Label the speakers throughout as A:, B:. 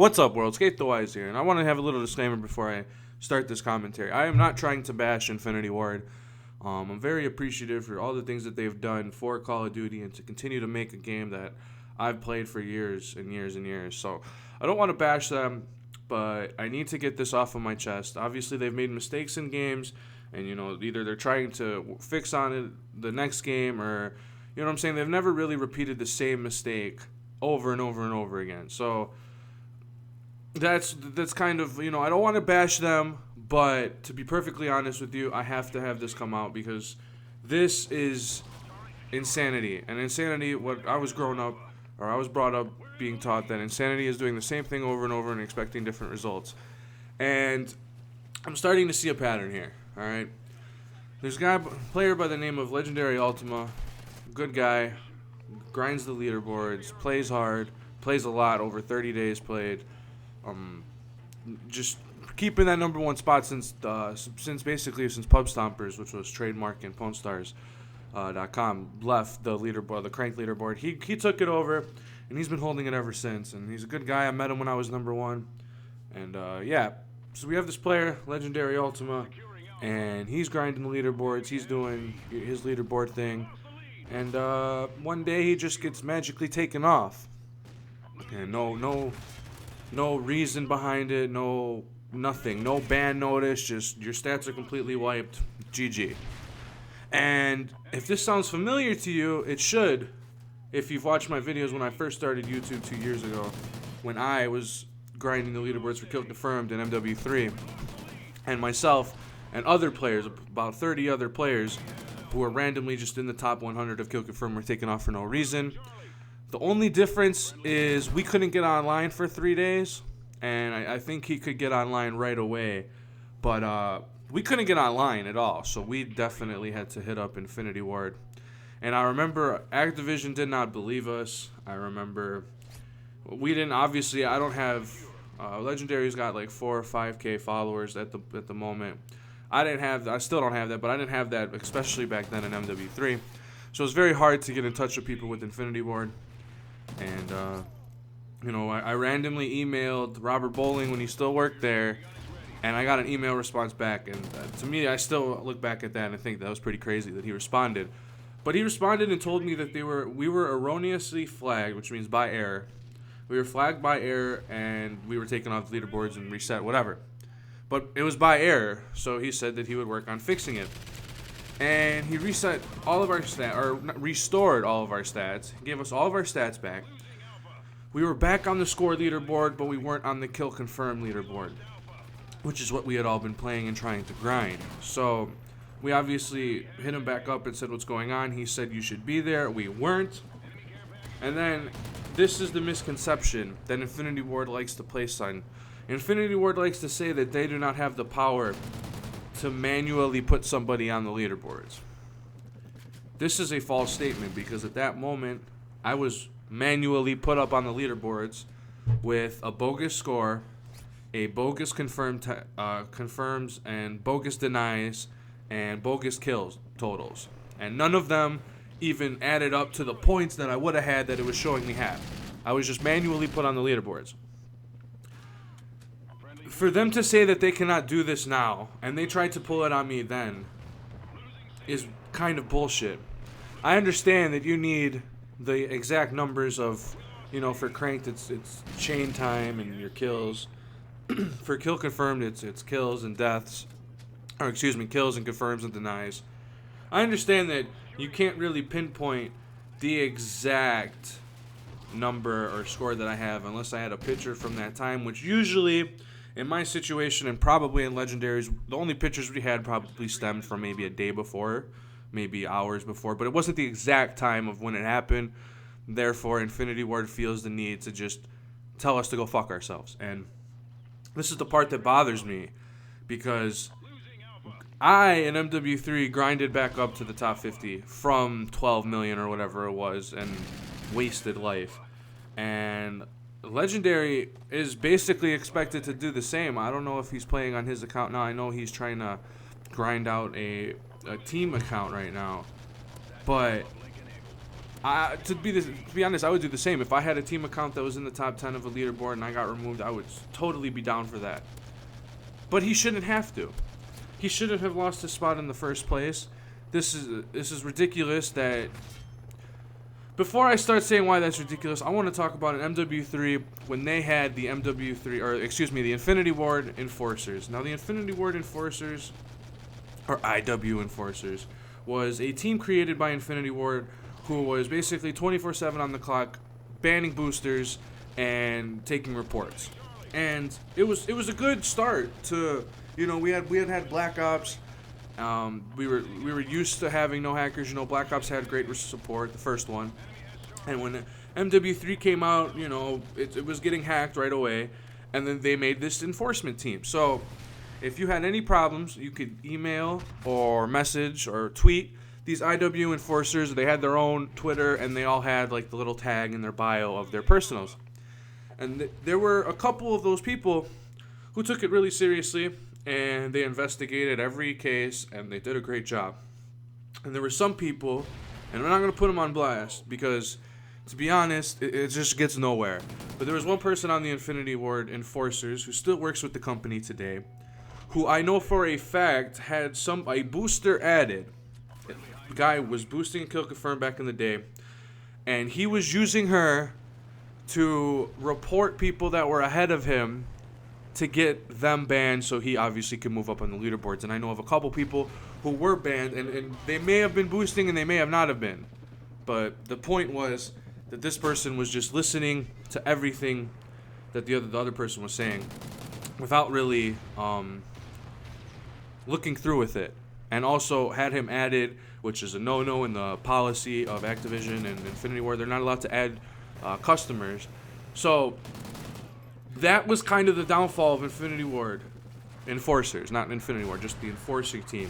A: What's up, world? Skeith the Wise here, and I want to have a little disclaimer before I start this commentary. I am not trying to bash Infinity Ward. I'm very appreciative for all the things that they've done for Call of Duty and to continue to make a game that I've played for years and years and years. So I don't want to bash them, but I need to get this off of my chest. Obviously, they've made mistakes in games, and either they're trying to fix on it the next game, or what I'm saying. They've never really repeated the same mistake over and over and over again. So that's kind of, I don't want to bash them, but to be perfectly honest with you, I have to have this come out because this is insanity. And insanity, what I was I was brought up being taught that insanity is doing the same thing over and over and expecting different results. And I'm starting to see a pattern here, all right? There's a player by the name of Legendary Ultima, good guy, grinds the leaderboards, plays hard, plays a lot, over 30 days played. Just keeping that number one spot since Pub Stompers, which was trademark and PwnStars.com, left the leaderboard, the cranked leaderboard. He took it over, and he's been holding it ever since. And he's a good guy. I met him when I was number one, and so we have this player, Legendary Ultima, and he's grinding the leaderboards. He's doing his leaderboard thing, and one day he just gets magically taken off, and no reason behind it, nothing, no ban notice, just your stats are completely wiped, GG. And if this sounds familiar to you, it should, if you've watched my videos when I first started YouTube 2 years ago, when I was grinding the leaderboards for Kill Confirmed and MW3, and myself and other players, about 30 other players, who were randomly just in the top 100 of Kill Confirmed were taken off for no reason. The only difference is we couldn't get online for 3 days, and I think he could get online right away, but we couldn't get online at all, so we definitely had to hit up Infinity Ward. And I remember Activision did not believe us. I remember we didn't, obviously, I don't have, Legendary's got like 4 or 5K followers at the moment. I still don't have that, but I didn't have that, especially back then in MW3. So it's very hard to get in touch with people with Infinity Ward. And, I randomly emailed Robert Bowling when he still worked there, and I got an email response back. And to me, I still look back at that and think that was pretty crazy that he responded. But he responded and told me that we were erroneously flagged, which means by error. We were flagged by error, and we were taken off the leaderboards and reset, whatever. But it was by error, so he said that he would work on fixing it. And he reset all of our stats, or restored all of our stats. He gave us all of our stats back. We were back on the score leaderboard, but we weren't on the kill confirm leaderboard, which is what we had all been playing and trying to grind. So we obviously hit him back up and said what's going on. He said you should be there. We weren't. And then this is the misconception that Infinity Ward likes to place on. Infinity Ward likes to say that they do not have the power to manually put somebody on the leaderboards. This is a false statement because at that moment, I was manually put up on the leaderboards with a bogus score, a bogus confirms and bogus denies, and bogus kills totals. And none of them even added up to the points that I would have had that it was showing me have. I was just manually put on the leaderboards. For them to say that they cannot do this now, and they tried to pull it on me then, is kind of bullshit. I understand that you need the exact numbers of, for cranked it's chain time and your kills. For kill confirmed it's kills and deaths, kills and confirms and denies. I understand that you can't really pinpoint the exact number or score that I have unless I had a picture from that time, which usually, in my situation and probably in Legendaries, the only pictures we had probably stemmed from maybe a day before, maybe hours before, but it wasn't the exact time of when it happened. Therefore, Infinity Ward feels the need to just tell us to go fuck ourselves. And this is the part that bothers me, because I, in MW3, grinded back up to the top 50 from 12 million or whatever it was and wasted life. And Legendary is basically expected to do the same. I don't know if he's playing on his account now. I know he's trying to grind out a team account right now. But To be honest, I would do the same. If I had a team account that was in the top 10 of a leaderboard and I got removed, I would totally be down for that. But he shouldn't have to. He shouldn't have lost his spot in the first place. This is ridiculous that... Before I start saying why that's ridiculous, I want to talk about an MW3 when they had the the Infinity Ward Enforcers. Now, the Infinity Ward Enforcers, or IW Enforcers, was a team created by Infinity Ward who was basically 24/7 on the clock, banning boosters and taking reports. And it was a good start to, we had Black Ops. We were used to having no hackers. Black Ops had great support, the first one. And when MW3 came out, it was getting hacked right away. And then they made this enforcement team. So if you had any problems, you could email or message or tweet these IW enforcers. They had their own Twitter, and they all had like the little tag in their bio of their personals. And there were a couple of those people who took it really seriously, and they investigated every case, and they did a great job. And there were some people, and I'm not going to put them on blast because, to be honest, it just gets nowhere. But there was one person on the Infinity Ward Enforcers who still works with the company today, who I know for a fact had a booster added. The guy was boosting Kill Confirm back in the day, and he was using her to report people that were ahead of him to get them banned so he obviously could move up on the leaderboards. And I know of a couple people who were banned, and they may have been boosting and they may have not have been. But the point was that this person was just listening to everything that the other person was saying without really looking through with it. And also had him added, which is a no-no in the policy of Activision and Infinity Ward. They're not allowed to add customers. So that was kind of the downfall of Infinity Ward Enforcers, not Infinity Ward, just the enforcing team.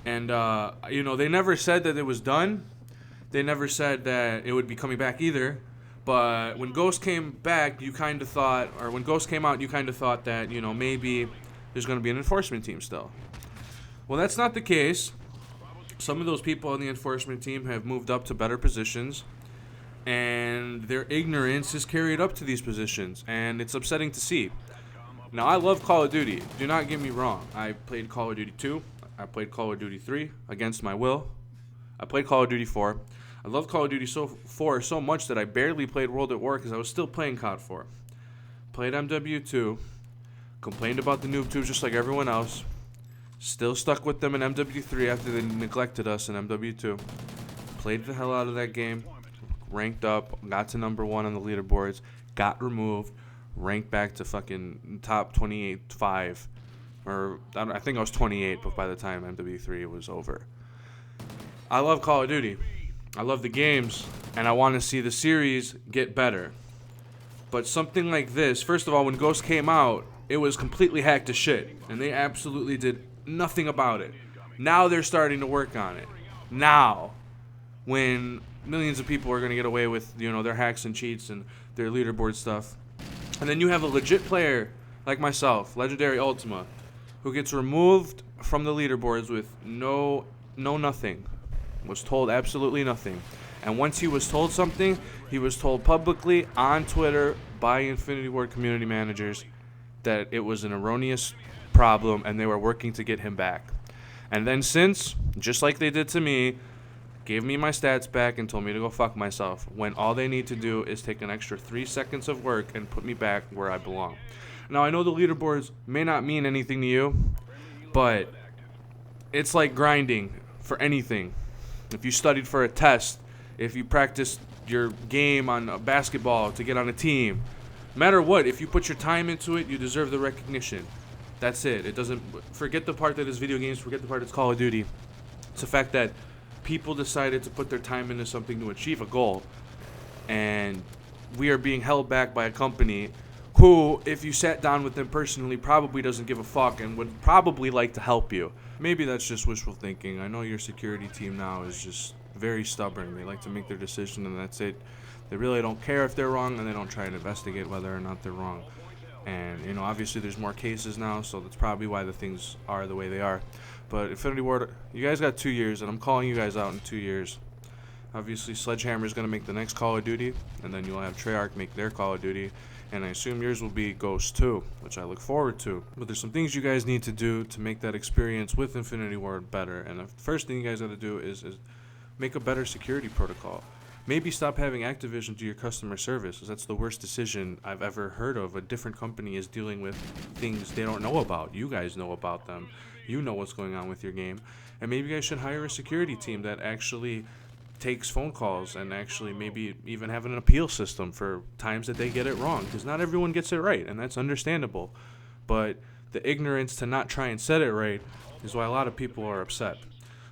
A: And they never said that it was done. They never said that it would be coming back either. But when Ghost came back, you kind of thought, or when Ghost came out, you kind of thought that maybe there's going to be an enforcement team still. Well, that's not the case. Some of those people on the enforcement team have moved up to better positions, and their ignorance is carried up to these positions, and it's upsetting to see. Now, I love Call of Duty. Do not get me wrong. I played Call of Duty 2. I played Call of Duty 3 against my will. I played Call of Duty 4. I love Call of Duty 4 so much that I barely played World at War because I was still playing COD 4. Played MW2. Complained about the noob tubes just like everyone else. Still stuck with them in MW3 after they neglected us in MW2. Played the hell out of that game. Ranked up. Got to number 1 on the leaderboards. Got removed. Ranked back to fucking top 28-5. Or I think I was 28, but by the time MW3 was over. I love Call of Duty. I love the games. And I want to see the series get better. But something like this, first of all, when Ghost came out, it was completely hacked to shit. And they absolutely did nothing about it. Now they're starting to work on it. Now, when millions of people are going to get away with, their hacks and cheats and their leaderboard stuff. And then you have a legit player like myself, Legendary Ultima, who gets removed from the leaderboards with nothing. Was told absolutely nothing. And once he was told something, he was told publicly on Twitter by Infinity Ward community managers that it was an erroneous problem and they were working to get him back. And then since, just like they did to me, gave me my stats back and told me to go fuck myself, when all they need to do is take an extra 3 seconds of work and put me back where I belong. Now, I know the leaderboards may not mean anything to you, but it's like grinding for anything. If you studied for a test, if you practiced your game on a basketball to get on a team, no matter what, if you put your time into it, you deserve the recognition. That's it. It doesn't, forget the part that is video games, forget the part that's Call of Duty. It's the fact that people decided to put their time into something to achieve a goal, and we are being held back by a company who, if you sat down with them personally, probably doesn't give a fuck and would probably like to help you. Maybe that's just wishful thinking. I know your security team now is just very stubborn. They like to make their decision and that's it. They really don't care if they're wrong, and they don't try to investigate whether or not they're wrong. And, obviously there's more cases now, so that's probably why the things are the way they are. But Infinity Ward, you guys got 2 years, and I'm calling you guys out in 2 years. Obviously, Sledgehammer is going to make the next Call of Duty, and then you'll have Treyarch make their Call of Duty, and I assume yours will be Ghost 2, which I look forward to. But there's some things you guys need to do to make that experience with Infinity Ward better, and the first thing you guys got to do is make a better security protocol. Maybe stop having Activision do your customer service, because that's the worst decision I've ever heard of. A different company is dealing with things they don't know about. You guys know about them. You know what's going on with your game. And maybe you guys should hire a security team that actually takes phone calls and actually maybe even have an appeal system for times that they get it wrong, because not everyone gets it right, and that's understandable. But the ignorance to not try and set it right is why a lot of people are upset.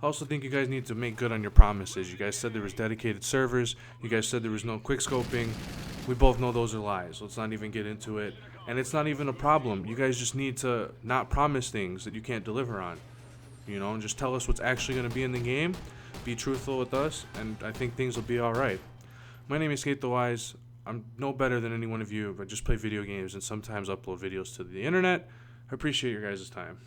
A: I also think you guys need to make good on your promises. You guys said there was dedicated servers. You guys said there was no quick scoping. We both know those are lies. Let's not even get into it. And it's not even a problem. You guys just need to not promise things that you can't deliver on. And just tell us what's actually going to be in the game. Be truthful with us, and I think things will be all right. My name is Skeith the Wise. I'm no better than any one of you. I just play video games and sometimes upload videos to the internet. I appreciate your guys' time.